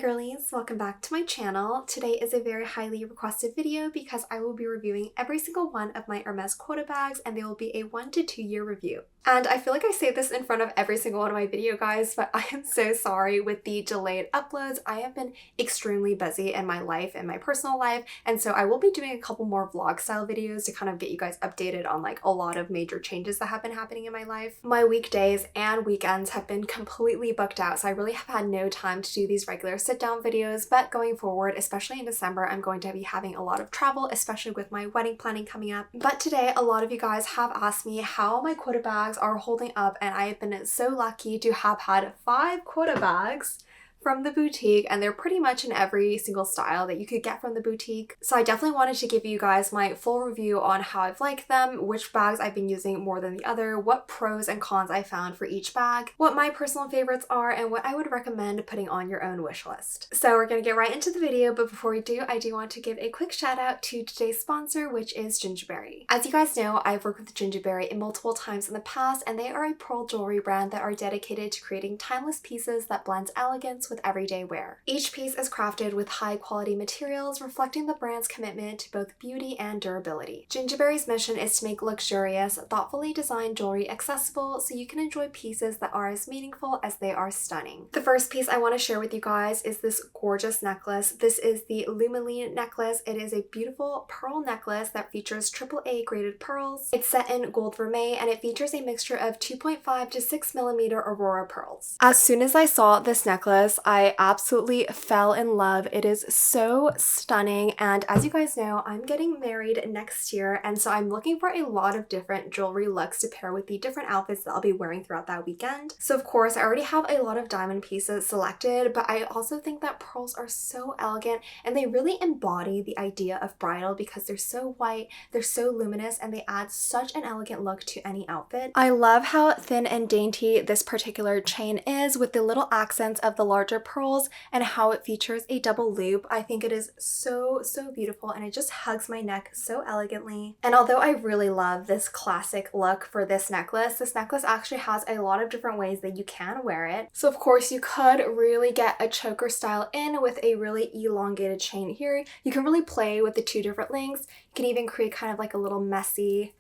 girlies, welcome back to my channel. Today is a very highly requested video because I will be reviewing every single one of my Hermes QUOTA bags, and they will be a 1 to 2 year review. And I feel like I say this in front of every single one of my video guys, but I am so sorry with the delayed uploads. I have been extremely busy in my life and my personal life, and so I will be doing a couple more vlog style videos to kind of get you guys updated on like a lot of major changes that have been happening in my life. My weekdays and weekends have been completely booked out, so I really have had no time to do these regular sit down videos, but going forward, especially in December, I'm going to be having a lot of travel, especially with my wedding planning coming up. But today, a lot of you guys have asked me how my QUOTA bags are holding up, and I have been so lucky to have had 5 QUOTA bags from the boutique, and they're pretty much in every single style that you could get from the boutique. So I definitely wanted to give you guys my full review on how I've liked them, which bags I've been using more than the other, what pros and cons I found for each bag, what my personal favorites are, and what I would recommend putting on your own wish list. So we're gonna get right into the video, but before we do, I do want to give a quick shout out to today's sponsor, which is Gingiberi. As you guys know, I've worked with Gingiberi multiple times in the past, and they are a pearl jewelry brand that are dedicated to creating timeless pieces that blends elegance with everyday wear. Each piece is crafted with high quality materials, reflecting the brand's commitment to both beauty and durability. Gingiberi's mission is to make luxurious, thoughtfully designed jewelry accessible so you can enjoy pieces that are as meaningful as they are stunning. The first piece I want to share with you guys is this gorgeous necklace. This is the Lumeline necklace. It is a beautiful pearl necklace that features AAA graded pearls. It's set in gold vermeil, and it features a mixture of 2.5 to 6 millimeter Aurora pearls. As soon as I saw this necklace, I absolutely fell in love. It is so stunning, and as you guys know, I'm getting married next year, and so I'm looking for a lot of different jewelry looks to pair with the different outfits that I'll be wearing throughout that weekend. So of course, I already have a lot of diamond pieces selected, but I also think that pearls are so elegant, and they really embody the idea of bridal because they're so white, they're so luminous, and they add such an elegant look to any outfit. I love how thin and dainty this particular chain is with the little accents of the larger pearls and how it features a double loop. I think it is so beautiful, and it just hugs my neck so elegantly. And although I really love this classic look for this necklace actually has a lot of different ways that you can wear it. So of course you could really get a choker style in with a really elongated chain here. You can really play with the 2 different lengths. You can even create kind of like a little messy,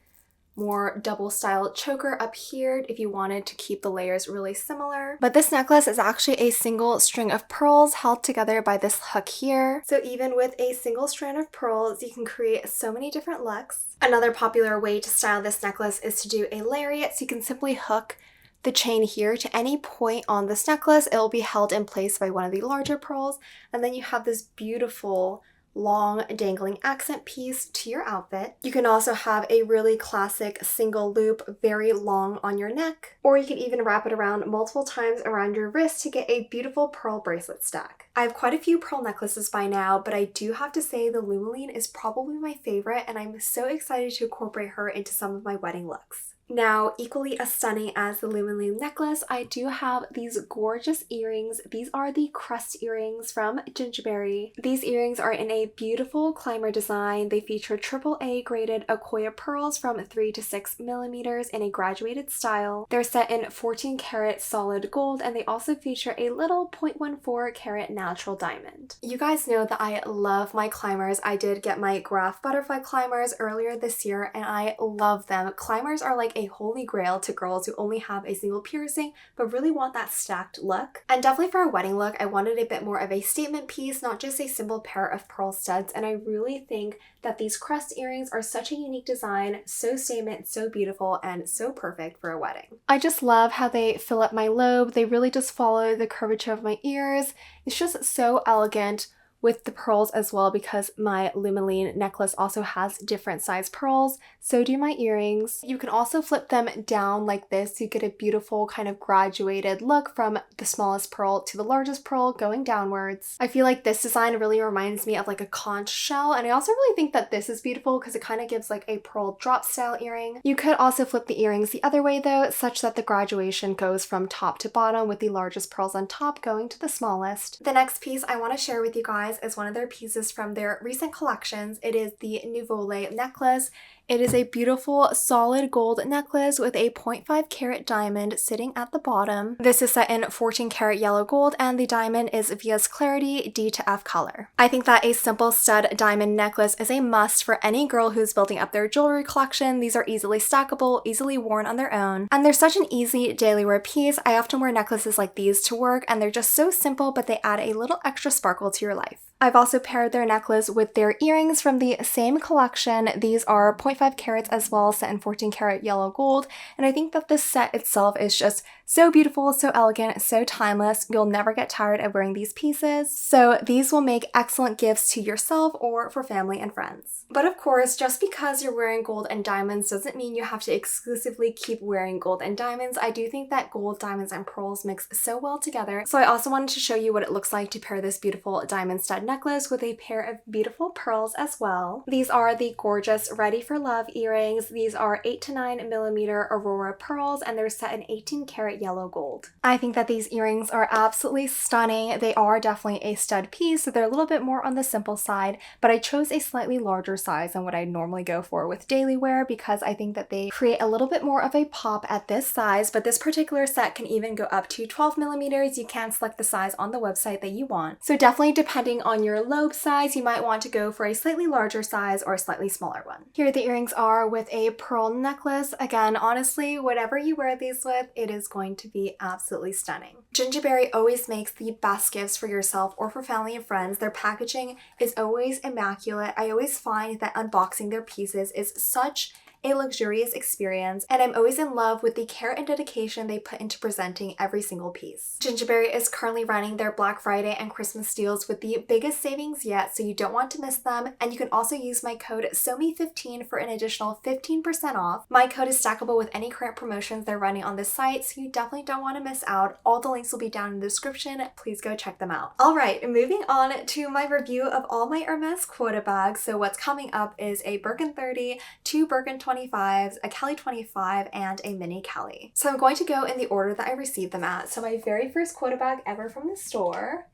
more double style choker up here if you wanted to keep the layers really similar. But this necklace is actually a single string of pearls held together by this hook here. So even with a single strand of pearls, you can create so many different looks. Another popular way to style this necklace is to do a lariat, so you can simply hook the chain here to any point on this necklace. It will be held in place by one of the larger pearls, and then you have this beautiful long dangling accent piece to your outfit. You can also have a really classic single loop very long on your neck, or you can even wrap it around multiple times around your wrist to get a beautiful pearl bracelet stack. I have quite a few pearl necklaces by now, but I do have to say the Lumeline is probably my favorite, and I'm so excited to incorporate her into some of my wedding looks. Now, equally as stunning as the Lumeline necklace, I do have these gorgeous earrings. These are the crust earrings from Gingiberi. These earrings are in a beautiful climber design. They feature AAA graded Akoya pearls from 3 to 6 millimeters in a graduated style. They're set in 14 karat solid gold, and they also feature a little 0.14 karat natural diamond. You guys know that I love my climbers. I did get my graph butterfly climbers earlier this year, and I love them. Climbers are like a holy grail to girls who only have a single piercing but really want that stacked look. And definitely for a wedding look, I wanted a bit more of a statement piece, not just a simple pair of pearl studs, and I really think that these crest earrings are such a unique design, so statement, so beautiful, and so perfect for a wedding. I just love how they fill up my lobe. They really just follow the curvature of my ears. It's just so elegant with the pearls as well, because my Lumeline necklace also has different size pearls. So do my earrings. You can also flip them down like this to get a beautiful kind of graduated look from the smallest pearl to the largest pearl going downwards. I feel like this design really reminds me of like a conch shell, and I also really think that this is beautiful because it kind of gives like a pearl drop style earring. You could also flip the earrings the other way though, such that the graduation goes from top to bottom with the largest pearls on top going to the smallest. The next piece I want to share with you guys is one of their pieces from their recent collections. It is the Nouvelle necklace. It is a beautiful solid gold necklace with a 0.5 carat diamond sitting at the bottom. This is set in 14 karat yellow gold and the diamond is Via's Clarity D to F color. I think that a simple stud diamond necklace is a must for any girl who's building up their jewelry collection. These are easily stackable, easily worn on their own, and they're such an easy daily wear piece. I often wear necklaces like these to work and they're just so simple, but they add a little extra sparkle to your life. I've also paired their necklace with their earrings from the same collection. These are 0.5 carats as well, set in 14 karat yellow gold, and I think that this set itself is just so beautiful, so elegant, so timeless. You'll never get tired of wearing these pieces, so these will make excellent gifts to yourself or for family and friends. But of course, just because you're wearing gold and diamonds doesn't mean you have to exclusively keep wearing gold and diamonds. I do think that gold, diamonds, and pearls mix so well together, so I also wanted to show you what it looks like to pair this beautiful diamond stud necklace with a pair of beautiful pearls as well. These are the gorgeous Ready for Love earrings. These are 8 to 9 millimeter Aurora pearls and they're set in 18 karat yellow gold. I think that these earrings are absolutely stunning. They are definitely a stud piece, so they're a little bit more on the simple side, but I chose a slightly larger size than what I normally go for with daily wear because I think that they create a little bit more of a pop at this size, but this particular set can even go up to 12 millimeters. You can select the size on the website that you want. So definitely depending on your lobe size, you might want to go for a slightly larger size or a slightly smaller one. Here the earrings are with a pearl necklace. Again, honestly, whatever you wear these with, it is going to be absolutely stunning. Gingiberi always makes the best gifts for yourself or for family and friends. Their packaging is always immaculate. I always find that unboxing their pieces is such a luxurious experience, and I'm always in love with the care and dedication they put into presenting every single piece. Gingiberi is currently running their Black Friday and Christmas deals with the biggest savings yet, so you don't want to miss them, and you can also use my code SOMI15 for an additional 15% off. My code is stackable with any current promotions they're running on this site, so you definitely don't want to miss out. All the links will be down in the description. Please go check them out. Alright, moving on to my review of all my Hermes QUOTA bags. So what's coming up is a Birkin 30, 2 Birkin 25s, a K25, and a mini Kelly. So I'm going to go in the order that I received them at. So my very first QUOTA bag ever from the store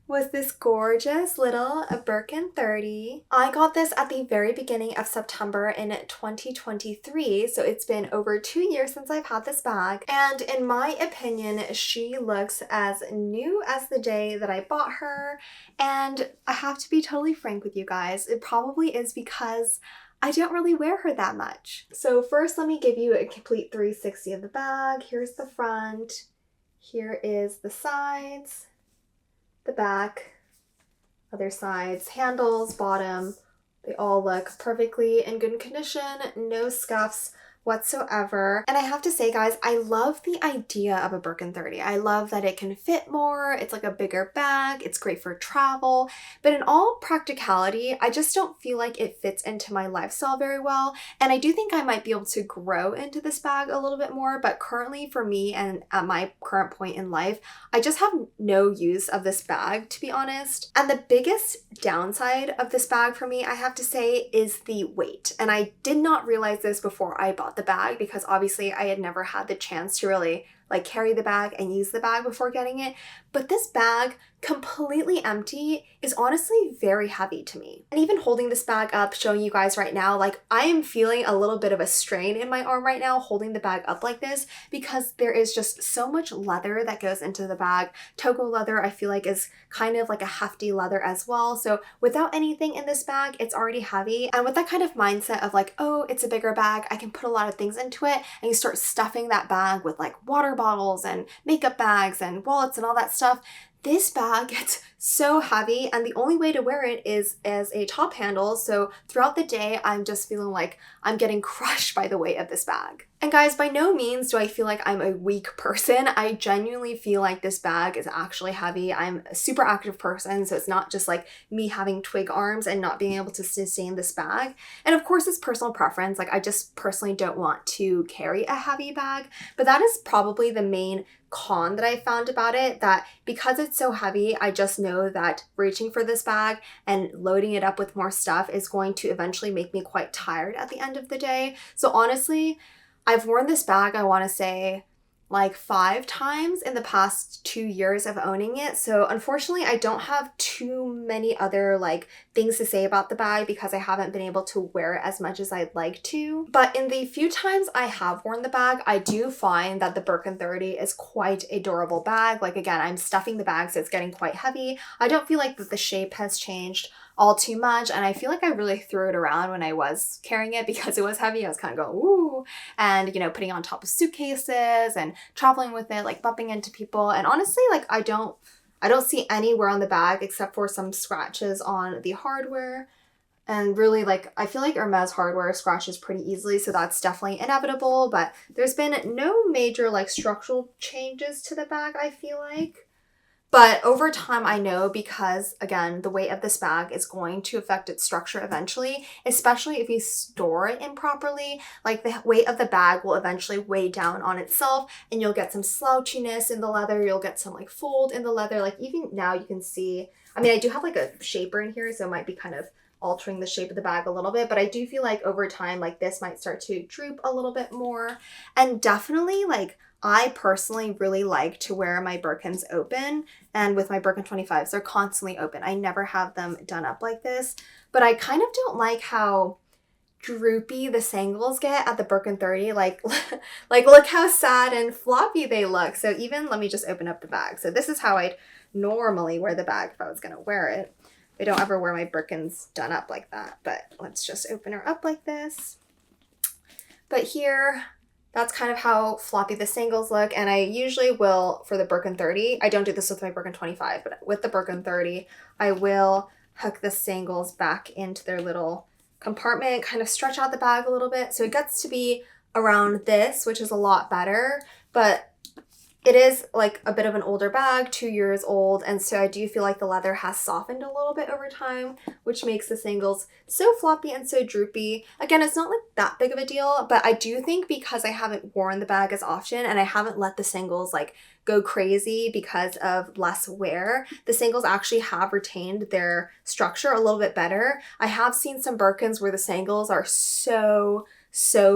was this gorgeous little Birkin 30. I got this at the very beginning of September in 2023, so it's been over 2 years since I've had this bag, and in my opinion, she looks as new as the day that I bought her, and I have to be totally frank with you guys, it probably is because I don't really wear her that much. So first, let me give you a complete 360 of the bag. Here's the front, here is the sides, the back, other sides, handles, bottom. They all look perfectly in good condition, no scuffs whatsoever. And I have to say, guys, I love the idea of a Birkin 30. I love that it can fit more, it's like a bigger bag, it's great for travel, but in all practicality, I just don't feel like it fits into my lifestyle very well. And I do think I might be able to grow into this bag a little bit more, but currently for me and at my current point in life, I just have no use of this bag, to be honest. And the biggest downside of this bag for me, I have to say, is the weight. And I did not realize this before I bought the bag because obviously I had never had the chance to really like carry the bag and use the bag before getting it, but this bag, completely empty, is honestly very heavy to me. And even holding this bag up, showing you guys right now, like I am feeling a little bit of a strain in my arm right now holding the bag up like this because there is just so much leather that goes into the bag. Togo leather I feel like is kind of like a hefty leather as well, so without anything in this bag, it's already heavy. And with that kind of mindset of like, oh, it's a bigger bag, I can put a lot of things into it, and you start stuffing that bag with like water bottles and makeup bags and wallets and all that stuff, this bag gets so heavy, and the only way to wear it is as a top handle, so throughout the day I'm just feeling like I'm getting crushed by the weight of this bag. And guys, by no means do I feel like I'm a weak person. I genuinely feel like this bag is actually heavy. I'm a super active person, so it's not just like me having twig arms and not being able to sustain this bag. And of course it's personal preference, like I just personally don't want to carry a heavy bag, but that is probably the main con that I found about it, that because it's so heavy, I just know that reaching for this bag and loading it up with more stuff is going to eventually make me quite tired at the end of the day. So honestly, I've worn this bag, I want to say, like 5 times in the past 2 years of owning it. So unfortunately, I don't have too too many other like things to say about the bag because I haven't been able to wear it as much as I'd like to. But in the few times I have worn the bag, I do find that the Birkin 30 is quite a durable bag. Like again, I'm stuffing the bag so it's getting quite heavy. I don't feel like that the shape has changed all too much, and I feel like I really threw it around when I was carrying it because it was heavy. I was kind of going ooh, and you know, putting it on top of suitcases and traveling with it, like bumping into people. And honestly, like I don't see any wear on the bag except for some scratches on the hardware. And really, like, I feel like Hermes hardware scratches pretty easily, so that's definitely inevitable. But there's been no major like structural changes to the bag, I feel like. But over time, I know, because again, the weight of this bag is going to affect its structure eventually, especially if you store it improperly. Like the weight of the bag will eventually weigh down on itself and you'll get some slouchiness in the leather. You'll get some like fold in the leather. Like even now you can see, I mean, I do have like a shaper in here, so it might be kind of altering the shape of the bag a little bit, but I do feel like over time, like this might start to droop a little bit more. And definitely like, I personally really like to wear my Birkins open, and with my Birkin 25s, they're constantly open. I never have them done up like this, but I kind of don't like how droopy the sangles get at the Birkin 30. Like look how sad and floppy they look. So even, let me just open up the bag. So this is how I'd normally wear the bag if I was gonna wear it. I don't ever wear my Birkins done up like that, but let's just open her up like this. But here, that's kind of how floppy the sangles look. And I usually will, for the Birkin 30, I don't do this with my Birkin 25, but with the Birkin 30, I will hook the sangles back into their little compartment, kind of stretch out the bag a little bit. So it gets to be around this, which is a lot better, but it is like a bit of an older bag, 2 years old, and so I do feel like the leather has softened a little bit over time, which makes the sangles so floppy and so droopy. Again, it's not like that big of a deal, but I do think because I haven't worn the bag as often and I haven't let the sangles like go crazy because of less wear, the sangles actually have retained their structure a little bit better. I have seen some Birkins where the sangles are so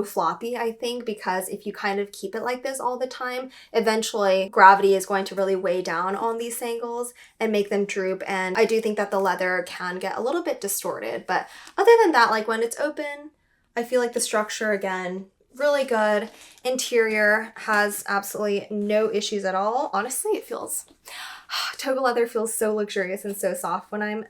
floppy, I think, because if you kind of keep it like this all the time, eventually gravity is going to really weigh down on these sangles and make them droop. And I do think that the leather can get a little bit distorted. But other than that, like when it's open, I feel like the structure, again, really good. Interior has absolutely no issues at all. Honestly, it feels, toga leather feels so luxurious and so soft when I'm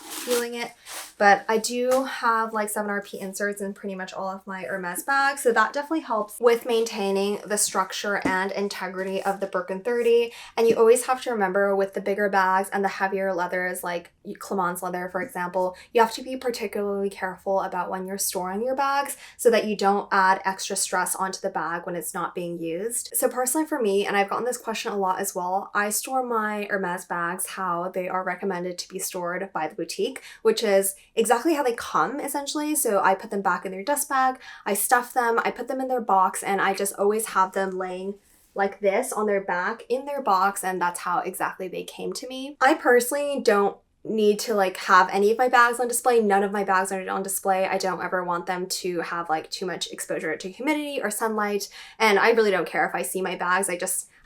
feeling it. But I do have like 7RP inserts in pretty much all of my Hermes bags, so that definitely helps with maintaining the structure and integrity of the Birkin 30. And you always have to remember with the bigger bags and the heavier leathers, like Clemence leather, for example, you have to be particularly careful about when you're storing your bags so that you don't add extra stress onto the bag when it's not being used. So personally for me, and I've gotten this question a lot as well, I store my Hermes bags how they are recommended to be stored by the boutique, which is exactly how they come essentially. So I put them back in their dust bag, I stuff them, I put them in their box, and I just always have them laying like this on their back in their box, and that's how exactly they came to me. I personally don't need to like have any of my bags on display. None of my bags are on display. I don't ever want them to have like too much exposure to humidity or sunlight, and I really don't care if I see my bags.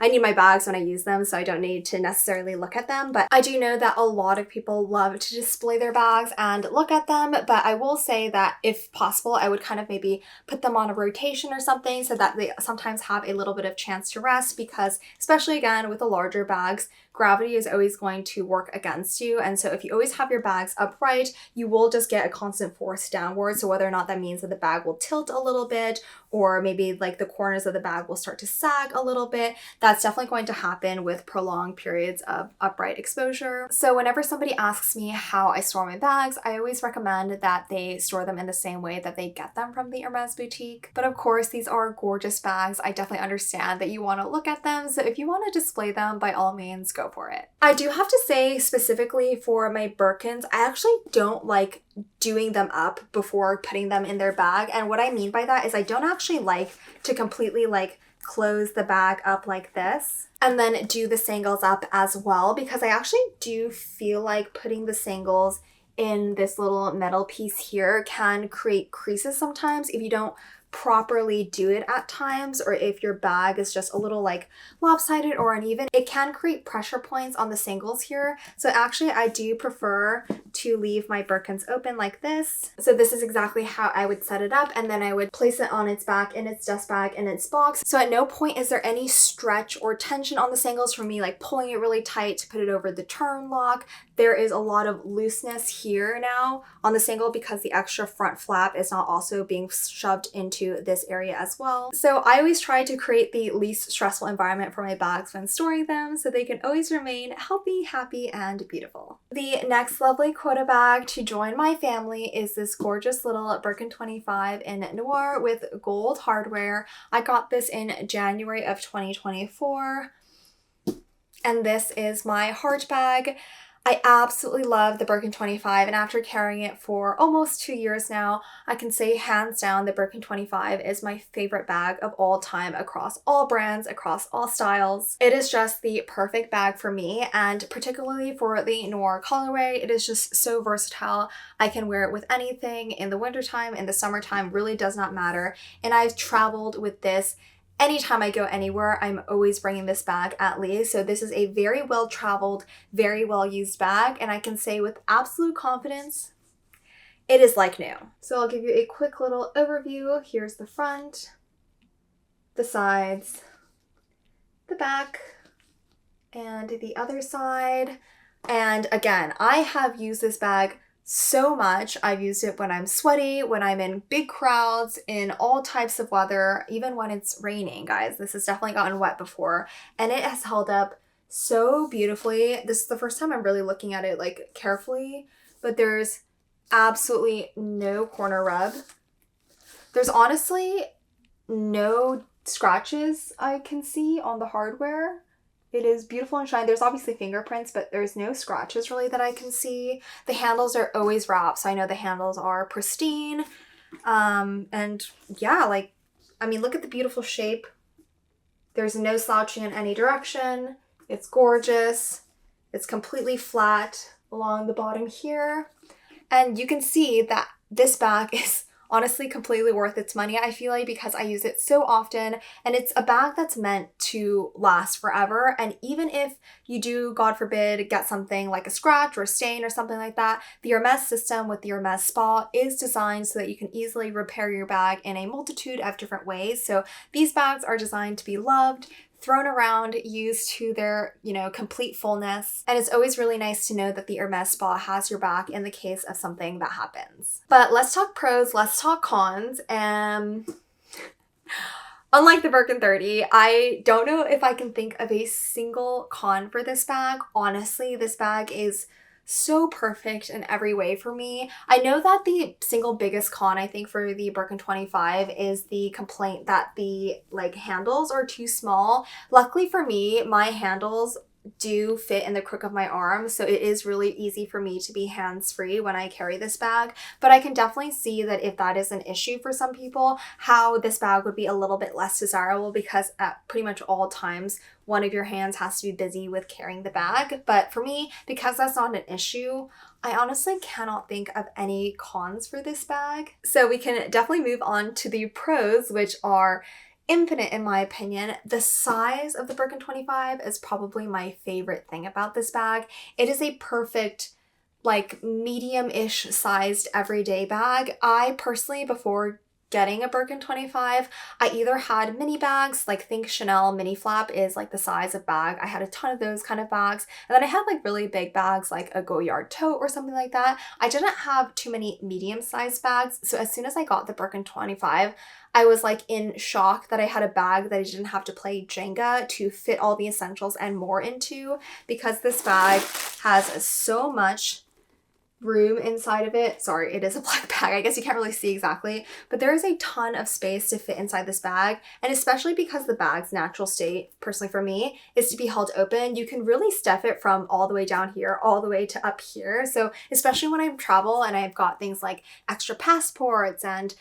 I need my bags when I use them, so I don't need to necessarily look at them. But I do know that a lot of people love to display their bags and look at them, but I will say that if possible, I would kind of maybe put them on a rotation or something so that they sometimes have a little bit of chance to rest, because especially again with the larger bags, gravity is always going to work against you. And so if you always have your bags upright, you will just get a constant force downward. So whether or not that means that the bag will tilt a little bit, or maybe like the corners of the bag will start to sag a little bit, that's definitely going to happen with prolonged periods of upright exposure. So whenever somebody asks me how I store my bags, I always recommend that they store them in the same way that they get them from the Hermes boutique. But of course, these are gorgeous bags. I definitely understand that you want to look at them. So if you want to display them, by all means, go for it. I do have to say, specifically for my Birkins, I actually don't like doing them up before putting them in their bag. And what I mean by that is I don't actually like to completely like close the bag up like this and then do the sangles up as well, because I actually do feel like putting the sangles in this little metal piece here can create creases sometimes if you don't properly do it at times, or if your bag is just a little like lopsided or uneven, it can create pressure points on the singles here. So actually I do prefer to leave my Birkins open like this. So this is exactly how I would set it up, and then I would place it on its back in its dust bag in its box. So at no point is there any stretch or tension on the singles from me like pulling it really tight to put it over the turn lock. There is a lot of looseness here now on the single because the extra front flap is not also being shoved into this area as well. So I always try to create the least stressful environment for my bags when storing them so they can always remain healthy, happy, and beautiful. The next lovely QUOTA bag to join my family is this gorgeous little Birkin 25 in Noir with gold hardware. I got this in January of 2024. And this is my heart bag. I absolutely love the Birkin 25, and after carrying it for almost 2 years now, I can say hands down the Birkin 25 is my favorite bag of all time across all brands, across all styles. It is just the perfect bag for me, and particularly for the Noir colorway, it is just so versatile. I can wear it with anything in the wintertime, in the summertime, really does not matter. And I've traveled with this anytime I go anywhere. I'm always bringing this bag at least. So this is a very well traveled, very well used bag. And I can say with absolute confidence, it is like new. So I'll give you a quick little overview. Here's the front, the sides, the back, and the other side. And again, I have used this bag so much. I've used it when I'm sweaty, when I'm in big crowds, in all types of weather, even when it's raining, guys. This has definitely gotten wet before, and it has held up so beautifully. This is the first time I'm really looking at it like carefully, but there's absolutely no corner rub. There's honestly no scratches I can see on the hardware. It is beautiful and shiny. There's obviously fingerprints, but there's no scratches really that I can see. The handles are always wrapped, so I know the handles are pristine. And yeah, like, I mean, look at the beautiful shape. There's no slouching in any direction. It's gorgeous. It's completely flat along the bottom here. And you can see that this bag is honestly completely worth its money, I feel like, because I use it so often, and it's a bag that's meant to last forever. And even if you do, God forbid, get something like a scratch or a stain or something like that, the Hermes system with the Hermes Spa is designed so that you can easily repair your bag in a multitude of different ways. So these bags are designed to be loved, thrown around, used to their, complete fullness. And it's always really nice to know that the Hermes Spa has your back in the case of something that happens. But let's talk pros, let's talk cons. Unlike the Birkin 30, I don't know if I can think of a single con for this bag. Honestly, this bag is so perfect in every way for me. I know that the single biggest con I think for the Birkin 25 is the complaint that the handles are too small. Luckily for me, my handles do fit in the crook of my arm, so it is really easy for me to be hands-free when I carry this bag. But I can definitely see that if that is an issue for some people, how this bag would be a little bit less desirable, because at pretty much all times one of your hands has to be busy with carrying the bag. But for me, because that's not an issue, I honestly cannot think of any cons for this bag. So we can definitely move on to the pros, which are infinite in my opinion. The size of the Birkin 25 is probably my favorite thing about this bag. It is a perfect, medium-ish sized everyday bag. I personally, before getting a Birkin 25, I either had mini bags, think Chanel mini flap is the size of bag. I had a ton of those kind of bags. And then I had really big bags like a Goyard tote or something like that. I didn't have too many medium-sized bags. So as soon as I got the Birkin 25, I was in shock that I had a bag that I didn't have to play Jenga to fit all the essentials and more into, because this bag has so much room inside of it. Sorry, it is a black bag. I guess you can't really see exactly, but there is a ton of space to fit inside this bag. And especially because the bag's natural state, personally for me, is to be held open, you can really stuff it from all the way down here all the way to up here. So especially when I travel and I've got things like extra passports and,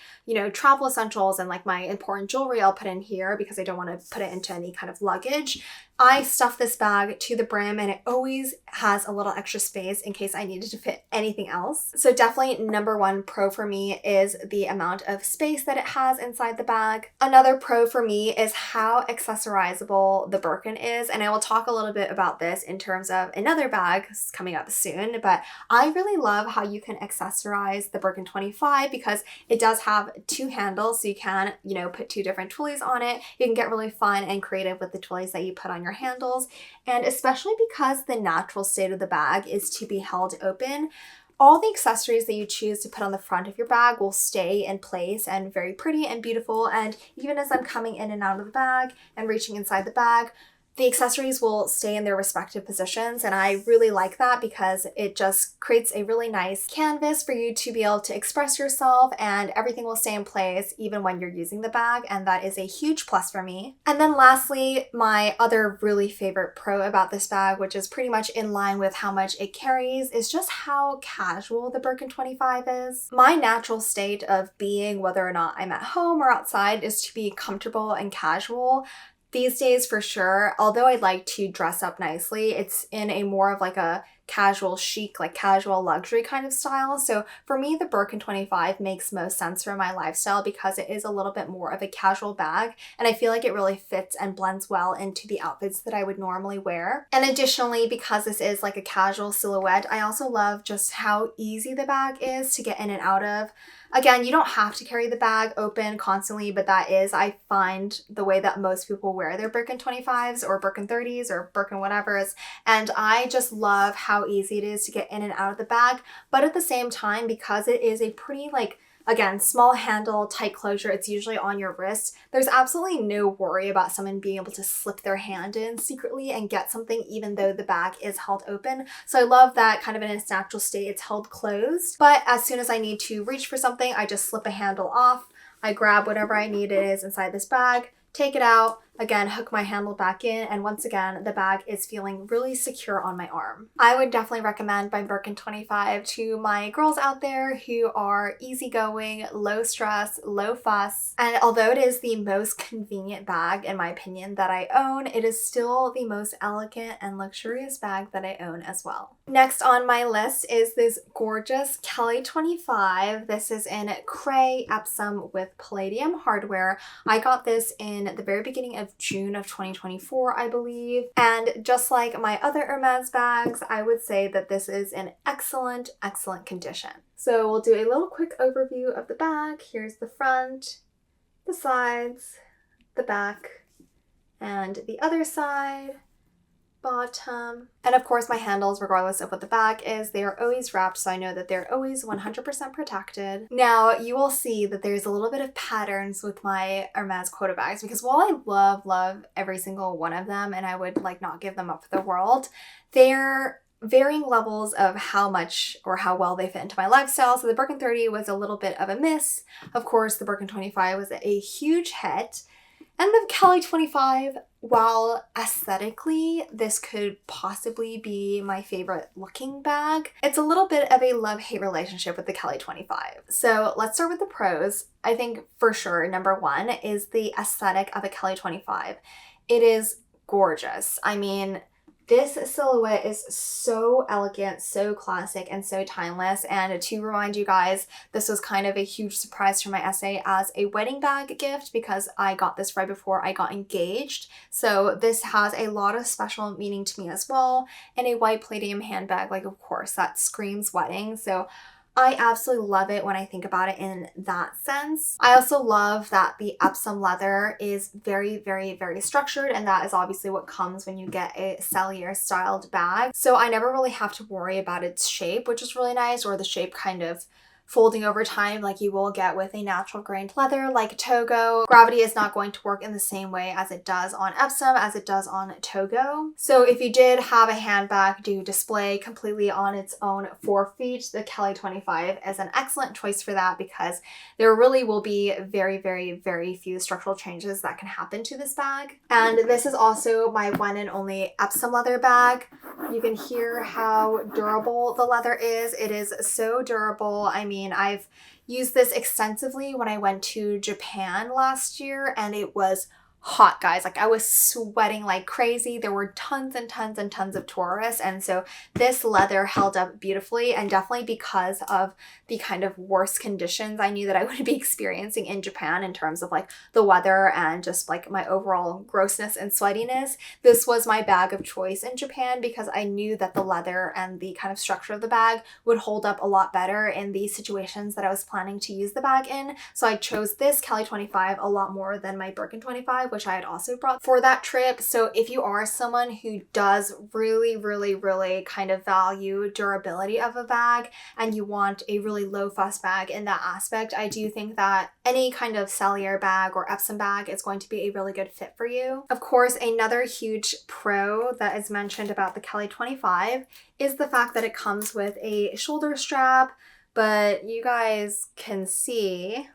travel essentials and my important jewelry I'll put in here because I don't want to put it into any kind of luggage. I stuff this bag to the brim and it always has a little extra space in case I needed to fit anything else. So definitely number one pro for me is the amount of space that it has inside the bag. Another pro for me is how accessorizable the Birkin is, and I will talk a little bit about this in terms of another bag coming up soon, but I really love how you can accessorize the Birkin 25 because it does have two handles, so you can, you know, put two different twillies on it. You can get really fun and creative with the twillies that you put on your handles, and especially because the natural state of the bag is to be held open, all the accessories that you choose to put on the front of your bag will stay in place and very pretty and beautiful. And even as I'm coming in and out of the bag and reaching inside the bag, the accessories will stay in their respective positions, and I really like that because it just creates a really nice canvas for you to be able to express yourself, and everything will stay in place even when you're using the bag, and that is a huge plus for me. And then lastly, my other really favorite pro about this bag, which is pretty much in line with how much it carries, is just how casual the Birkin 25 is. My natural state of being, whether or not I'm at home or outside, is to be comfortable and casual. These days, for sure, although I like to dress up nicely, it's in a more of like a casual chic, like casual luxury kind of style. So for me, the Birkin 25 makes most sense for my lifestyle because it is a little bit more of a casual bag, and I feel like it really fits and blends well into the outfits that I would normally wear. And additionally, because this is like a casual silhouette, I also love just how easy the bag is to get in and out of. Again, you don't have to carry the bag open constantly, but that is, I find, the way that most people wear their Birkin 25s or Birkin 30s or Birkin whatevers, and I just love how easy it is to get in and out of the bag. But at the same time, because it is a pretty, like, again, small handle, tight closure, it's usually on your wrist, there's absolutely no worry about someone being able to slip their hand in secretly and get something even though the bag is held open. So I love that kind of in its natural state, it's held closed. But as soon as I need to reach for something, I just slip a handle off, I grab whatever I need it is inside this bag, take it out, again, hook my handle back in, and once again, the bag is feeling really secure on my arm. I would definitely recommend my Birkin 25 to my girls out there who are easygoing, low stress, low fuss. And although it is the most convenient bag, in my opinion, that I own, it is still the most elegant and luxurious bag that I own as well. Next on my list is this gorgeous K25. This is in Cray Epsom with palladium hardware. I got this in the very beginning of June of 2024, I believe. And just like my other Hermes bags, I would say that this is in excellent, excellent condition. So we'll do a little quick overview of the bag. Here's the front, the sides, the back, and the other side, bottom. And of course my handles, regardless of what the bag is, they are always wrapped, so I know that they're always 100% protected. Now you will see that there's a little bit of patterns with my Hermes QUOTA bags because while I love every single one of them and I would like not give them up for the world, they're varying levels of how much or how well they fit into my lifestyle. So the Birkin 30 was a little bit of a miss. Of course, the Birkin 25 was a huge hit. And the K25, while aesthetically this could possibly be my favorite looking bag, it's a little bit of a love-hate relationship with the K25. So let's start with the pros. I think for sure number one is the aesthetic of a K25. It is gorgeous. I mean, this silhouette is so elegant, so classic, and so timeless. And to remind you guys, this was kind of a huge surprise for my essay as a wedding bag gift because I got this right before I got engaged. So this has a lot of special meaning to me as well. And a white palladium handbag, like of course, that screams wedding. So I absolutely love it when I think about it in that sense. I also love that the Epsom leather is very, very, very structured, and that is obviously what comes when you get a Cellier styled bag. So I never really have to worry about its shape, which is really nice, or the shape kind of folding over time like you will get with a natural grained leather like Togo. Gravity is not going to work in the same way as it does on Epsom as it does on Togo. So if you did have a handbag to display completely on its own 4 feet, the K25 is an excellent choice for that because there really will be very, very, very few structural changes that can happen to this bag. And this is also my one and only Epsom leather bag. You can hear how durable the leather is. It is so durable. I mean, I've used this extensively when I went to Japan last year and it was hot, guys. Like I was sweating like crazy. There were tons and tons and tons of tourists, and so this leather held up beautifully, and definitely because of the kind of worst conditions I knew that I would be experiencing in Japan in terms of like the weather and just like my overall grossness and sweatiness, this was my bag of choice in Japan because I knew that the leather and the kind of structure of the bag would hold up a lot better in the situations that I was planning to use the bag in. So I chose this K25 a lot more than my Birkin 25, which I had also brought for that trip. So if you are someone who does really kind of value durability of a bag and you want a really low fuss bag in that aspect, I do think that any kind of Sellier bag or Epsom bag is going to be a really good fit for you. Of course, another huge pro that is mentioned about the K25 is the fact that it comes with a shoulder strap, but you guys can see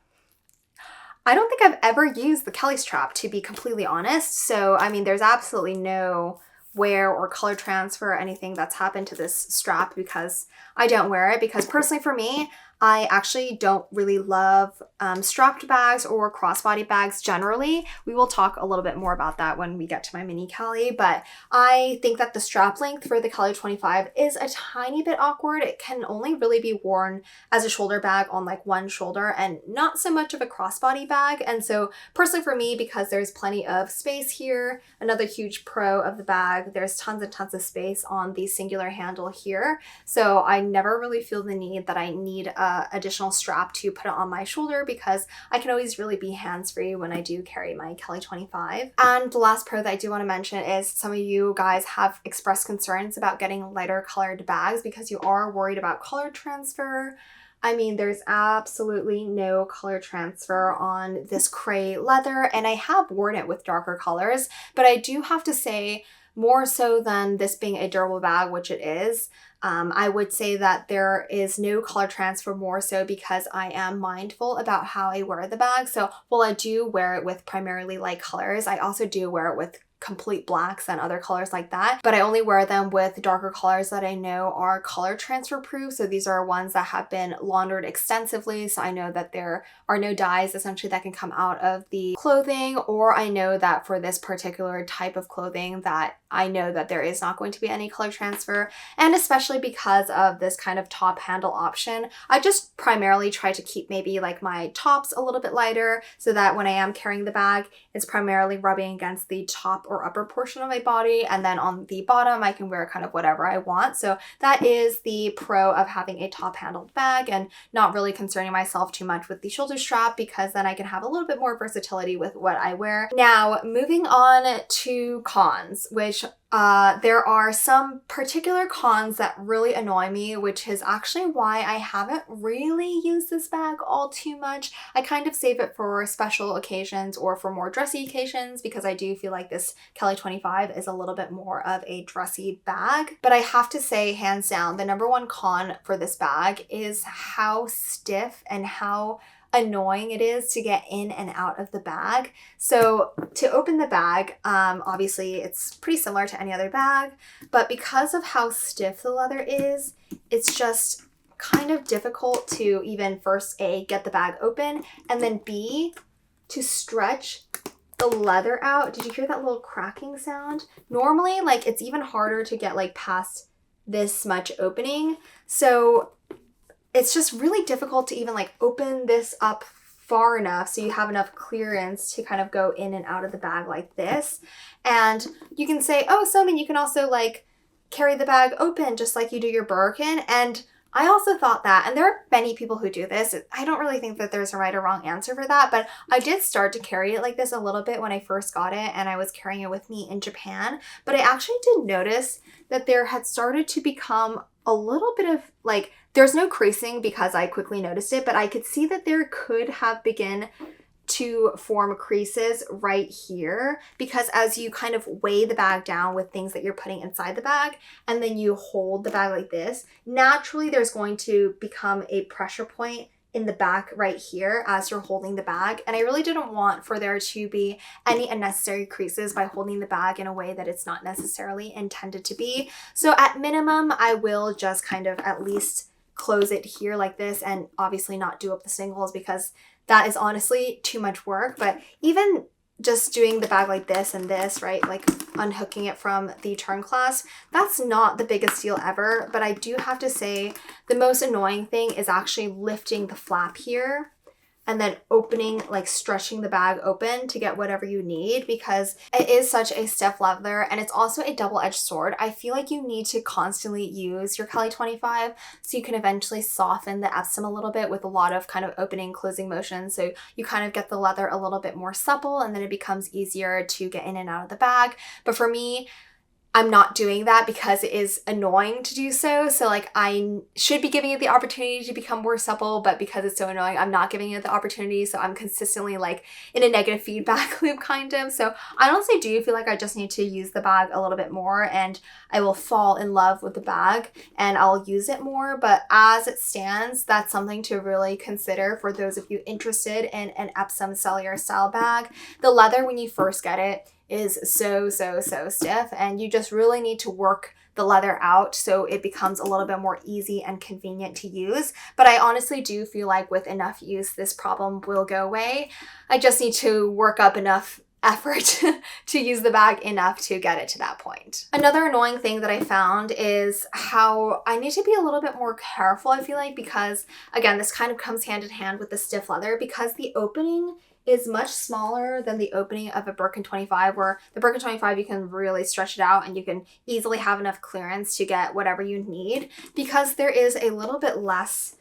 I don't think I've ever used the Kelly strap, to be completely honest. So, I mean, there's absolutely no wear or color transfer or anything that's happened to this strap because I don't wear it. Because personally for me, I actually don't really love strapped bags or crossbody bags generally. We will talk a little bit more about that when we get to my mini Kelly, but I think that the strap length for the Kelly 25 is a tiny bit awkward. It can only really be worn as a shoulder bag on like one shoulder and not so much of a crossbody bag. And so personally for me, because there's plenty of space here, another huge pro of the bag, there's tons and tons of space on the singular handle here. So I never really feel the need that I need a additional strap to put it on my shoulder because I can always really be hands-free when I do carry my Kelly 25. And the last pro that I do want to mention is some of you guys have expressed concerns about getting lighter colored bags because you are worried about color transfer. I mean, there's absolutely no color transfer on this cray leather, and I have worn it with darker colors, but I do have to say, more so than this being a durable bag, which it is, I would say that there is no color transfer more so because I am mindful about how I wear the bag. So while I do wear it with primarily light colors, I also do wear it with complete blacks and other colors like that, but I only wear them with darker colors that I know are color transfer proof. So these are ones that have been laundered extensively, so I know that there are no dyes essentially that can come out of the clothing, or I know that for this particular type of clothing that I know that there is not going to be any color transfer. And especially because of this kind of top handle option, I just primarily try to keep maybe like my tops a little bit lighter so that when I am carrying the bag, it's primarily rubbing against the top or upper portion of my body, and then on the bottom I can wear kind of whatever I want. So that is the pro of having a top handled bag and not really concerning myself too much with the shoulder strap, because then I can have a little bit more versatility with what I wear. Now moving on to cons, which there are some particular cons that really annoy me, which is actually why I haven't really used this bag all too much. I kind of save it for special occasions or for more dressy occasions because I do feel like this Kelly 25 is a little bit more of a dressy bag. But I have to say, hands down, the number one con for this bag is how stiff and how annoying it is to get in and out of the bag. So to open the bag, obviously it's pretty similar to any other bag, but because of how stiff the leather is, it's just kind of difficult to even first A, get the bag open, and then B, to stretch the leather out. Did you hear that little cracking sound? Normally, like, it's even harder to get like past this much opening. So it's just really difficult to even like open this up far enough so you have enough clearance to kind of go in and out of the bag like this. And you can say, oh, Somin, you can also like carry the bag open just like you do your Birkin. And I also thought that, and there are many people who do this. I don't really think that there's a right or wrong answer for that, but I did start to carry it like this a little bit when I first got it, and I was carrying it with me in Japan. But I actually did notice that there had started to become a little bit of like, there's no creasing because I quickly noticed it, but I could see that there could have begun to form creases right here, because as you kind of weigh the bag down with things that you're putting inside the bag and then you hold the bag like this, naturally there's going to become a pressure point in the back right here as you're holding the bag. And I really didn't want for there to be any unnecessary creases by holding the bag in a way that it's not necessarily intended to be. So at minimum, I will just kind of at least close it here like this, and obviously not do up the singles because that is honestly too much work. But even just doing the bag like this and this, right? Like unhooking it from the turn clasp, that's not the biggest deal ever. But I do have to say the most annoying thing is actually lifting the flap here and then opening, like stretching the bag open to get whatever you need, because it is such a stiff leather and it's also a double-edged sword. I feel like you need to constantly use your K25 so you can eventually soften the Epsom a little bit with a lot of kind of opening and closing motion, so you kind of get the leather a little bit more supple and then it becomes easier to get in and out of the bag. But for me, I'm not doing that because it is annoying to do so. So like I should be giving it the opportunity to become more supple, but because it's so annoying, I'm not giving it the opportunity. So I'm consistently like in a negative feedback loop kind of. So I honestly do feel like I just need to use the bag a little bit more and I will fall in love with the bag and I'll use it more. But as it stands, that's something to really consider for those of you interested in an Epsom cellular style bag. The leather when you first get it is so stiff and you just really need to work the leather out so it becomes a little bit more easy and convenient to use. But I honestly do feel like with enough use, this problem will go away. I just need to work up enough effort to use the bag enough to get it to that point. Another annoying thing that I found is how I need to be a little bit more careful, I feel like, because again, this kind of comes hand in hand with the stiff leather, because the opening is much smaller than the opening of a Birkin 25, where the Birkin 25 you can really stretch it out and you can easily have enough clearance to get whatever you need, because there is a little bit less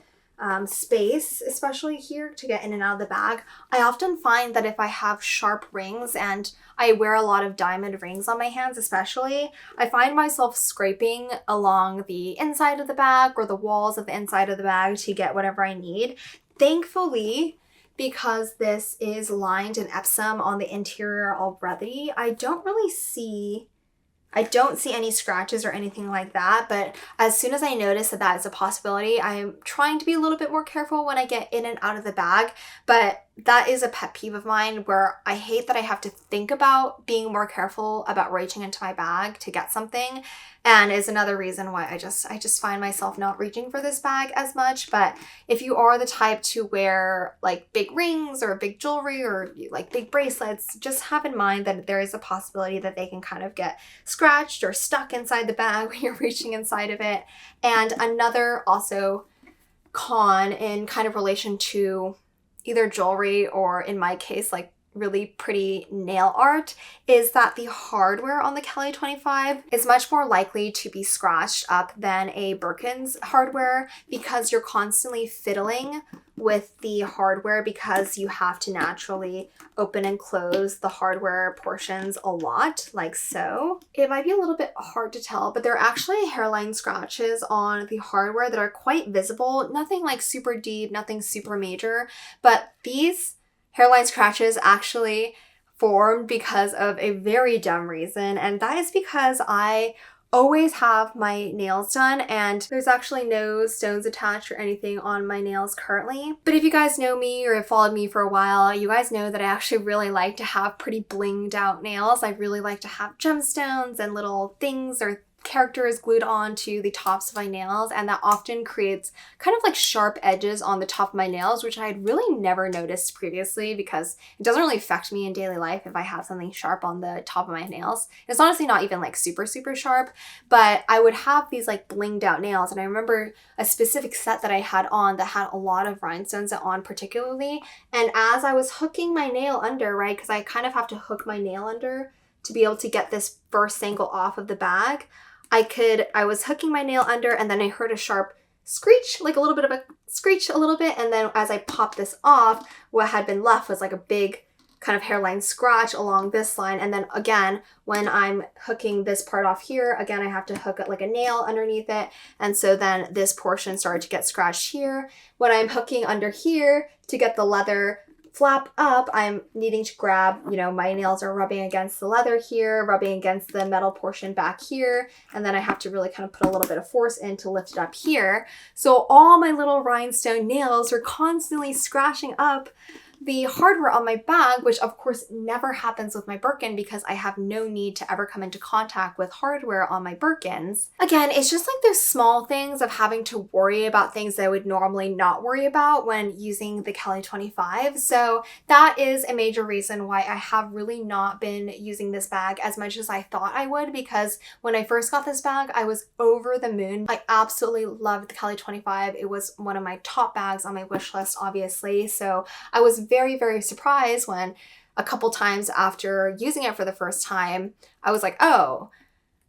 space, especially here, to get in and out of the bag. I often find that if I have sharp rings and I wear a lot of diamond rings on my hands especially, I find myself scraping along the inside of the bag or the walls of the inside of the bag to get whatever I need. Thankfully, because this is lined in Epsom on the interior already, I don't see any scratches or anything like that. But as soon as I notice that that is a possibility, I am trying to be a little bit more careful when I get in and out of the bag. But that is a pet peeve of mine, where I hate that I have to think about being more careful about reaching into my bag to get something, and is another reason why I just find myself not reaching for this bag as much. But if you are the type to wear like big rings or big jewelry or like big bracelets, just have in mind that there is a possibility that they can kind of get scratched or stuck inside the bag when you're reaching inside of it. And another also con in kind of relation to either jewelry or, in my case, like really pretty nail art, is that the hardware on the K25 is much more likely to be scratched up than a Birkin's hardware, because you're constantly fiddling with the hardware, because you have to naturally open and close the hardware portions a lot, like so. It might be a little bit hard to tell, but there are actually hairline scratches on the hardware that are quite visible. Nothing like super deep, nothing super major, but these hairline scratches actually formed because of a very dumb reason, and that is because I always have my nails done and there's actually no stones attached or anything on my nails currently. But if you guys know me or have followed me for a while, you guys know that I actually really like to have pretty blinged out nails. I really like to have gemstones and little things or characters glued onto the tops of my nails, and that often creates kind of like sharp edges on the top of my nails, which I had really never noticed previously, because it doesn't really affect me in daily life if I have something sharp on the top of my nails. It's honestly not even like super sharp, but I would have these like blinged out nails, and I remember a specific set that I had on that had a lot of rhinestones on particularly, and as I was hooking my nail under, right, because I kind of have to hook my nail under to be able to get this first angle off of the bag, I was hooking my nail under, and then I heard a sharp screech, like a little bit of a screech a little bit. And then as I popped this off, what had been left was like a big kind of hairline scratch along this line. And then again, when I'm hooking this part off here, again, I have to hook it like a nail underneath it. And so then this portion started to get scratched here. When I'm hooking under here to get the leather flap up, I'm needing to grab, my nails are rubbing against the leather here, rubbing against the metal portion back here, and then I have to really kind of put a little bit of force in to lift it up here. So all my little rhinestone nails are constantly scratching up the hardware on my bag, which of course never happens with my Birkin because I have no need to ever come into contact with hardware on my Birkins. Again, it's just like those small things of having to worry about things that I would normally not worry about when using the K25. So that is a major reason why I have really not been using this bag as much as I thought I would, because when I first got this bag, I was over the moon. I absolutely loved the K25. It was one of my top bags on my wish list, obviously. So I was very, very surprised when a couple times after using it for the first time, I was like, oh,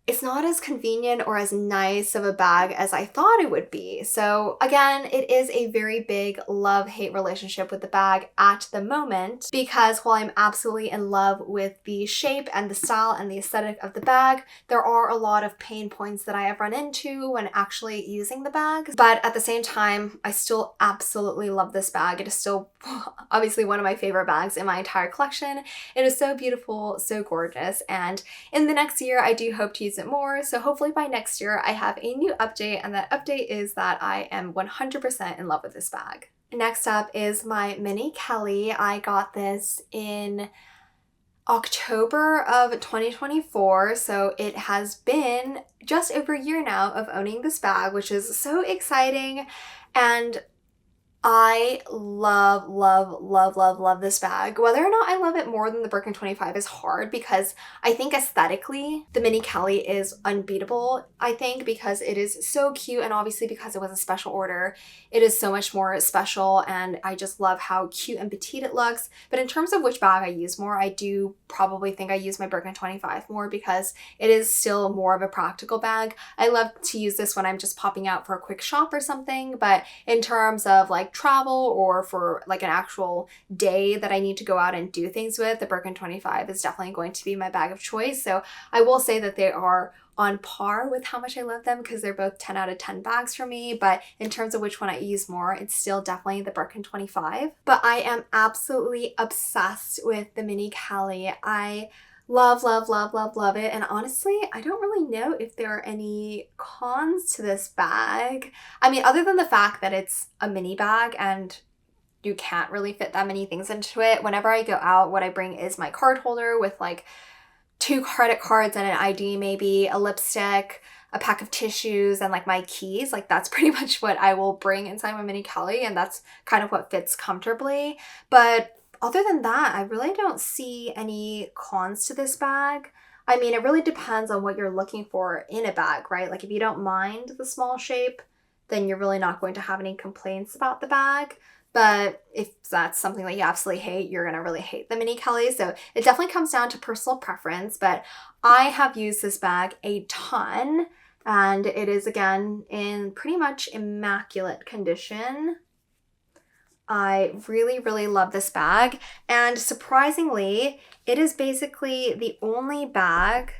it's not as convenient or as nice of a bag as I thought it would be. So again, it is a very big love-hate relationship with the bag at the moment, because while I'm absolutely in love with the shape and the style and the aesthetic of the bag, there are a lot of pain points that I have run into when actually using the bag. But at the same time, I still absolutely love this bag. It is still obviously one of my favorite bags in my entire collection. It is so beautiful, so gorgeous, and in the next year, I do hope to use it more. So hopefully by next year I have a new update, and that update is that I am 100% in love with this bag. Next up is my mini Kelly. I got this in October of 2024, so it has been just over a year now of owning this bag, which is so exciting. And I love, love, love, love, love this bag. Whether or not I love it more than the Birkin 25 is hard, because I think aesthetically, the mini Kelly is unbeatable, I think, because it is so cute, and obviously because it was a special order, it is so much more special, and I just love how cute and petite it looks. But in terms of which bag I use more, I do probably think I use my Birkin 25 more, because it is still more of a practical bag. I love to use this when I'm just popping out for a quick shop or something, but in terms of like travel or for like an actual day that I need to go out and do things with, the Birkin 25 is definitely going to be my bag of choice. So I will say that they are on par with how much I love them, because they're both 10 out of 10 bags for me. But in terms of which one I use more, it's still definitely the Birkin 25. But I am absolutely obsessed with the mini Kelly. I love, love, love, love, love it. And honestly, I don't really know if there are any cons to this bag. I mean, other than the fact that it's a mini bag and you can't really fit that many things into it. Whenever I go out, what I bring is my card holder with like 2 credit cards and an ID, maybe a lipstick, a pack of tissues, and like my keys. Like that's pretty much what I will bring inside my mini Kelly, and that's kind of what fits comfortably. But other than that, I really don't see any cons to this bag. I mean, it really depends on what you're looking for in a bag, right? Like if you don't mind the small shape, then you're really not going to have any complaints about the bag. But if that's something that you absolutely hate, you're going to really hate the mini Kelly. So it definitely comes down to personal preference, but I have used this bag a ton, and it is again in pretty much immaculate condition. I really, really love this bag, and surprisingly, it is basically the only bag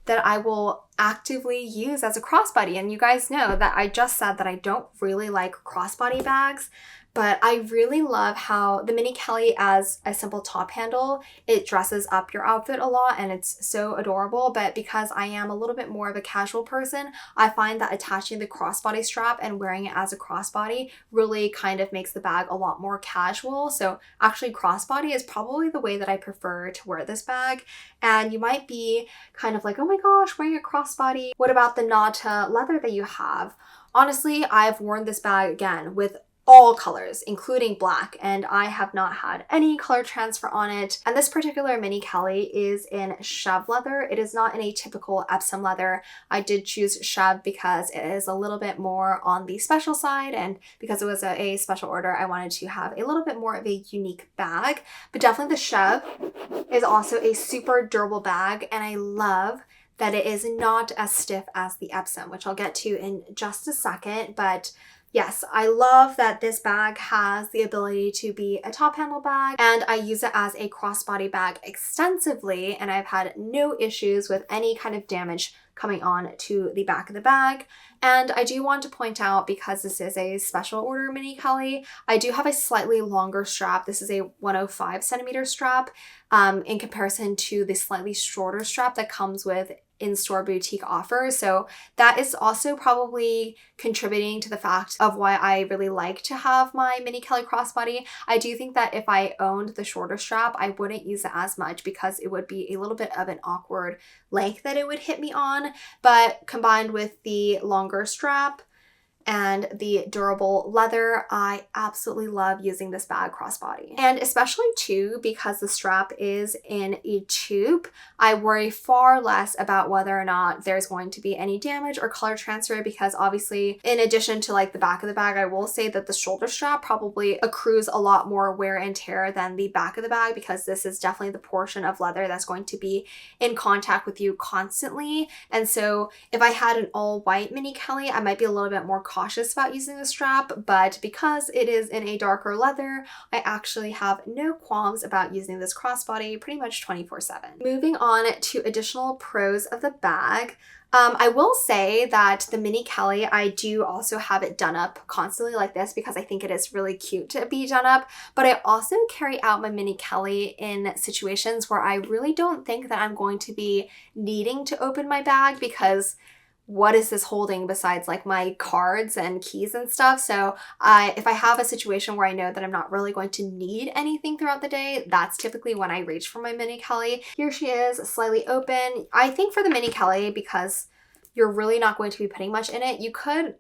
that I will actively use as a crossbody. And you guys know that I just said that I don't really like crossbody bags, but I really love how the mini Kelly, as a simple top handle, it dresses up your outfit a lot and it's so adorable. But because I am a little bit more of a casual person, I find that attaching the crossbody strap and wearing it as a crossbody really kind of makes the bag a lot more casual. So actually crossbody is probably the way that I prefer to wear this bag. And you might be kind of like, oh my gosh, wearing a crossbody, what about the Nata leather that you have? Honestly, I've worn this bag again with all colors, including black, and I have not had any color transfer on it. And this particular mini Kelly is in chev leather. It is not in a typical Epsom leather. I did choose chev because it is a little bit more on the special side, and because it was a special order, I wanted to have a little bit more of a unique bag. But definitely the chev is also a super durable bag, and I love that it is not as stiff as the Epsom, which I'll get to in just a second. But yes, I love that this bag has the ability to be a top handle bag, and I use it as a crossbody bag extensively, and I've had no issues with any kind of damage coming on to the back of the bag. And I do want to point out, because this is a special order mini Kelly, I do have a slightly longer strap. This is a 105 centimeter strap in comparison to the slightly shorter strap that comes with in-store boutique offers. So that is also probably contributing to the fact of why I really like to have my mini Kelly crossbody. I do think that if I owned the shorter strap, I wouldn't use it as much because it would be a little bit of an awkward length that it would hit me on. But combined with the longer strap and the durable leather, I absolutely love using this bag crossbody. And especially too, because the strap is in a tube, I worry far less about whether or not there's going to be any damage or color transfer, because obviously in addition to like the back of the bag, I will say that the shoulder strap probably accrues a lot more wear and tear than the back of the bag, because this is definitely the portion of leather that's going to be in contact with you constantly. And so if I had an all white mini Kelly, I might be a little bit more cautious about using the strap, but because it is in a darker leather, I actually have no qualms about using this crossbody pretty much 24/7. Moving on to additional pros of the bag. I will say that the mini Kelly, I do also have it done up constantly like this because I think it is really cute to be done up, but I also carry out my mini Kelly in situations where I really don't think that I'm going to be needing to open my bag, because what is this holding besides like my cards and keys and stuff? So if I have a situation where I know that I'm not really going to need anything throughout the day, that's typically when I reach for my mini Kelly. Here she is, slightly open. I think for the mini Kelly, because you're really not going to be putting much in it, you could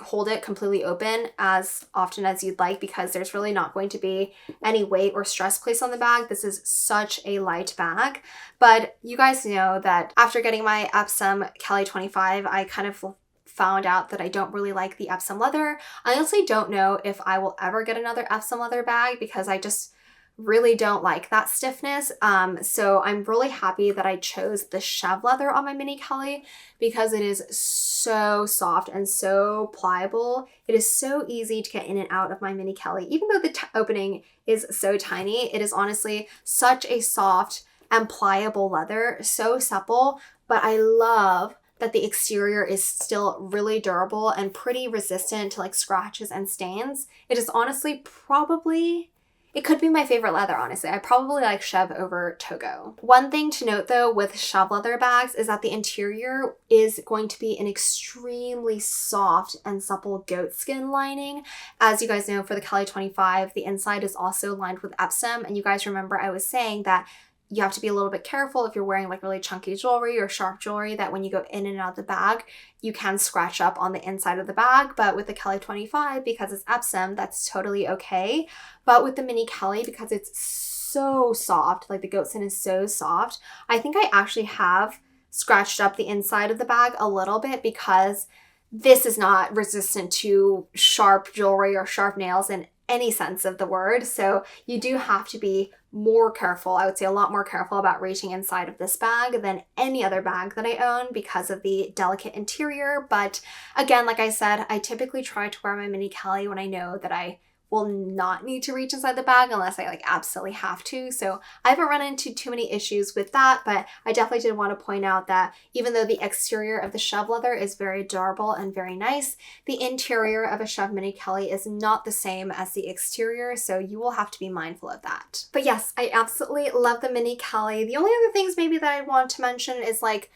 hold it completely open as often as you'd like, because there's really not going to be any weight or stress placed on the bag. This is such a light bag. But you guys know that after getting my Epsom K25, I kind of found out that I don't really like the Epsom leather. I honestly don't know if I will ever get another Epsom leather bag, because I just really don't like that stiffness. So I'm really happy that I chose the chev leather on my mini Kelly, because it is so soft and so pliable. It is so easy to get in and out of my mini Kelly. Even though the opening is so tiny, it is honestly such a soft and pliable leather, so supple. But I love that the exterior is still really durable and pretty resistant to like scratches and stains. It is honestly probably, it could be my favorite leather, honestly. I probably like chev over Togo. One thing to note though with chev leather bags is that the interior is going to be an extremely soft and supple goat skin lining. As you guys know, for the K25, the inside is also lined with Epsom. And you guys remember I was saying that you have to be a little bit careful if you're wearing like really chunky jewelry or sharp jewelry, that when you go in and out of the bag, you can scratch up on the inside of the bag. But with the K25, because it's Epsom, that's totally okay. But with the mini Kelly, because it's so soft, like the goat skin is so soft, I think I actually have scratched up the inside of the bag a little bit, because this is not resistant to sharp jewelry or sharp nails in any sense of the word. So you do have to be more careful, I would say a lot more careful, about reaching inside of this bag than any other bag that I own because of the delicate interior. But again, like I said, I typically try to wear my mini Kelly when I know that I will not need to reach inside the bag unless I like absolutely have to. So I haven't run into too many issues with that, but I definitely did want to point out that even though the exterior of the chev leather is very durable and very nice, the interior of a chev mini Kelly is not the same as the exterior, so you will have to be mindful of that. But yes, I absolutely love the mini Kelly. The only other things maybe that I want to mention is like,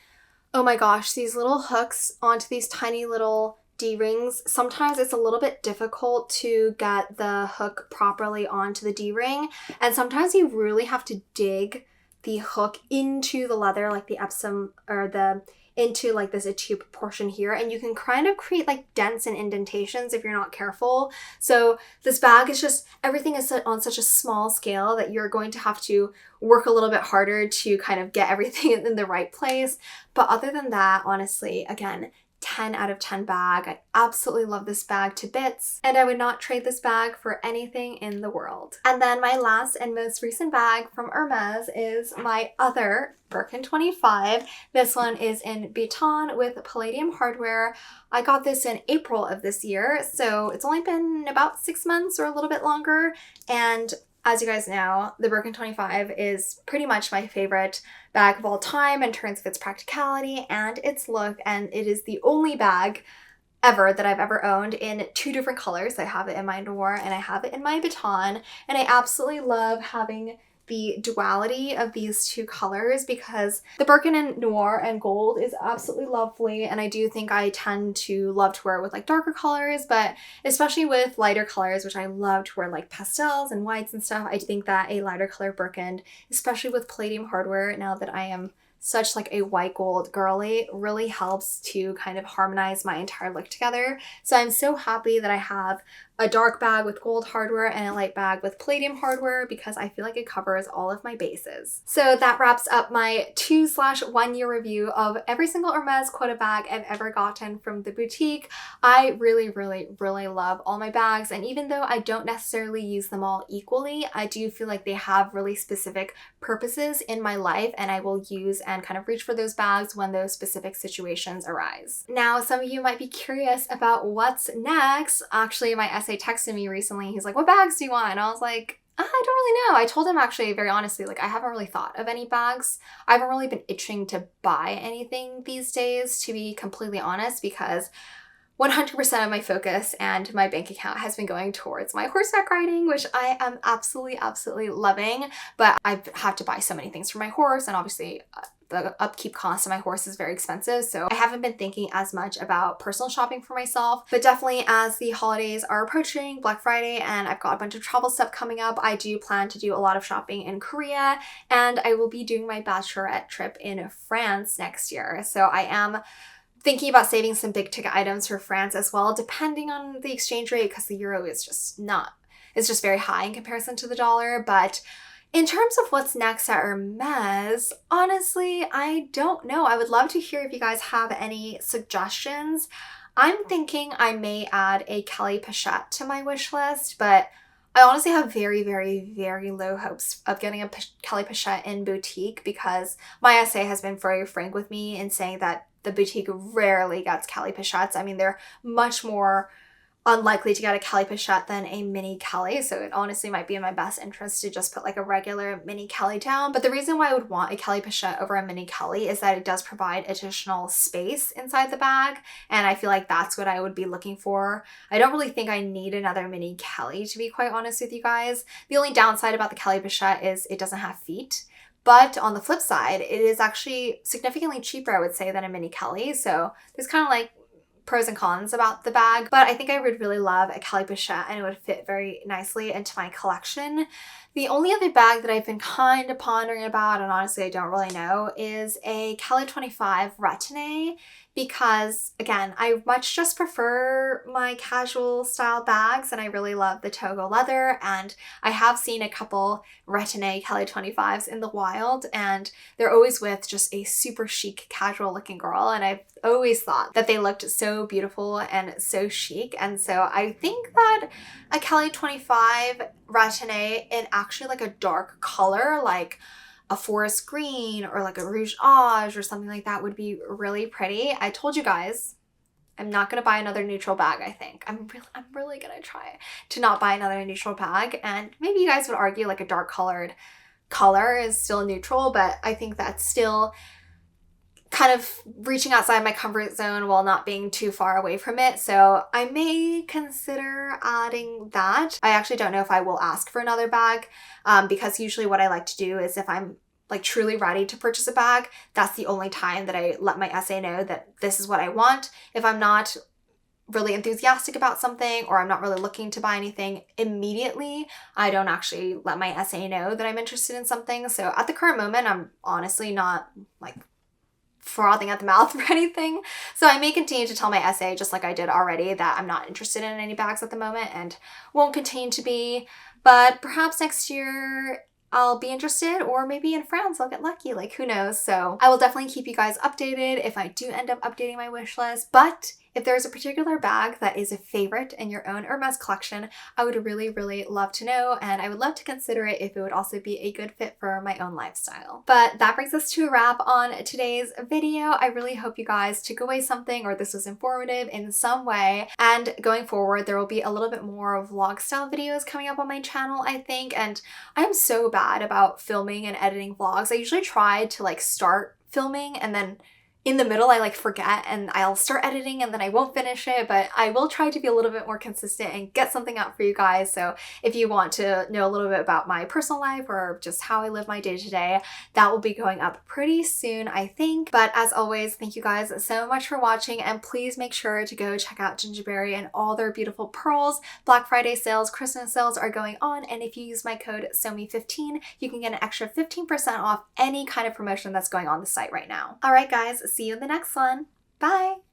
oh my gosh, these little hooks onto these tiny little D-rings. Sometimes it's a little bit difficult to get the hook properly onto the D-ring, and sometimes you really have to dig the hook into the leather, like the Epsom, or into like this tube portion here, and you can kind of create like dents and indentations if you're not careful. So this bag is just, everything is on such a small scale that you're going to have to work a little bit harder to kind of get everything in the right place. But other than that, honestly, again, 10 out of 10 bag. I absolutely love this bag to bits, and I would not trade this bag for anything in the world. And then my last and most recent bag from Hermes is my other Birkin 25. This one is in Baton with palladium hardware. I got this in April of this year, so it's only been about 6 months or a little bit longer. And as you guys know, the Birkin 25 is pretty much my favorite bag of all time in terms of its practicality and its look, and it is the only bag ever that I've ever owned in 2 different colors. I have it in my Noir and I have it in my Baton, and I absolutely love having the duality of these two colors because the Birkin in noir and gold is absolutely lovely, and I do think I tend to love to wear it with like darker colors, but especially with lighter colors, which I love to wear like pastels and whites and stuff, I think that a lighter color Birkin, especially with palladium hardware, now that I am such like a white gold girly, really helps to kind of harmonize my entire look together. So I'm so happy that I have a dark bag with gold hardware and a light bag with palladium hardware because I feel like it covers all of my bases. So that wraps up my 2/1 year review of every single Hermes Quota bag I've ever gotten from the boutique. I really, really, really love all my bags, and even though I don't necessarily use them all equally, I do feel like they have really specific purposes in my life, and I will use and kind of reach for those bags when those specific situations arise. Now, some of you might be curious about what's next. Actually, my essay texted me recently. He's like, what bags do you want? And I was like, I don't really know. I told him actually very honestly, like I haven't really thought of any bags. I haven't really been itching to buy anything these days, to be completely honest, because 100% of my focus and my bank account has been going towards my horseback riding, which I am absolutely, absolutely loving. But I've had to buy so many things for my horse, and obviously the upkeep cost of my horse is very expensive. So I haven't been thinking as much about personal shopping for myself. But definitely as the holidays are approaching, Black Friday, and I've got a bunch of travel stuff coming up, I do plan to do a lot of shopping in Korea, and I will be doing my bachelorette trip in France next year. So I am thinking about saving some big ticket items for France as well, depending on the exchange rate, because the euro is just not, it's just very high in comparison to the dollar. But in terms of what's next at Hermes, honestly, I don't know. I would love to hear if you guys have any suggestions. I'm thinking I may add a Kelly Pochette to my wish list, but I honestly have very, very, very low hopes of getting a Kelly Pochette in boutique because my SA has been very frank with me in saying that the boutique rarely gets Kelly Pochettes. I mean, they're much more unlikely to get a Kelly Pochette than a mini Kelly, so it honestly might be in my best interest to just put like a regular mini Kelly down. But the reason why I would want a Kelly Pochette over a mini Kelly is that it does provide additional space inside the bag, and I feel like that's what I would be looking for. I don't really think I need another mini Kelly, to be quite honest with you guys. The only downside about the Kelly Pochette is it doesn't have feet. But on the flip side, it is actually significantly cheaper, I would say, than a mini Kelly. So there's kind of like pros and cons about the bag, but I think I would really love a Kelly Pochette and it would fit very nicely into my collection. The only other bag that I've been kind of pondering about, and honestly I don't really know, is a K25 Retin-A, because again, I much just prefer my casual style bags and I really love the Togo leather, and I have seen a couple Retin-A K25s in the wild and they're always with just a super chic casual looking girl, and I've always thought that they looked so beautiful and so chic. And so I think that a K25 Retin-A in actually like a dark color, like a forest green or like a rouge age or something like that, would be really pretty. I told you guys I'm not gonna buy another neutral bag. I think I'm really gonna try to not buy another neutral bag, and maybe you guys would argue like a dark colored color is still neutral, but I think that's still kind of reaching outside my comfort zone while not being too far away from it. So I may consider adding that. I actually don't know if I will ask for another bag because usually what I like to do is if I'm like truly ready to purchase a bag, that's the only time that I let my SA know that this is what I want. If I'm not really enthusiastic about something or I'm not really looking to buy anything immediately, I don't actually let my SA know that I'm interested in something. So at the current moment, I'm honestly not like frothing at the mouth for anything. So I may continue to tell my SA, just like I did already, that I'm not interested in any bags at the moment and won't continue to be, but perhaps next year I'll be interested, or maybe in France I'll get lucky, like who knows. So I will definitely keep you guys updated if I do end up updating my wish list. But if there's a particular bag that is a favorite in your own Hermes collection, I would really, really love to know, and I would love to consider it if it would also be a good fit for my own lifestyle. But that brings us to a wrap on today's video. I really hope you guys took away something, or this was informative in some way, and going forward there will be a little bit more vlog style videos coming up on my channel, I think. And I am so bad about filming and editing vlogs. I usually try to like start filming and then in the middle I like forget and I'll start editing and then I won't finish it, but I will try to be a little bit more consistent and get something out for you guys. So if you want to know a little bit about my personal life or just how I live my day to day, that will be going up pretty soon, I think. But as always, thank you guys so much for watching, and please make sure to go check out Gingiberi and all their beautiful pearls. Black Friday sales, Christmas sales are going on, and if you use my code SOMI15, you can get an extra 15% off any kind of promotion that's going on the site right now. All right guys, see you in the next one. Bye!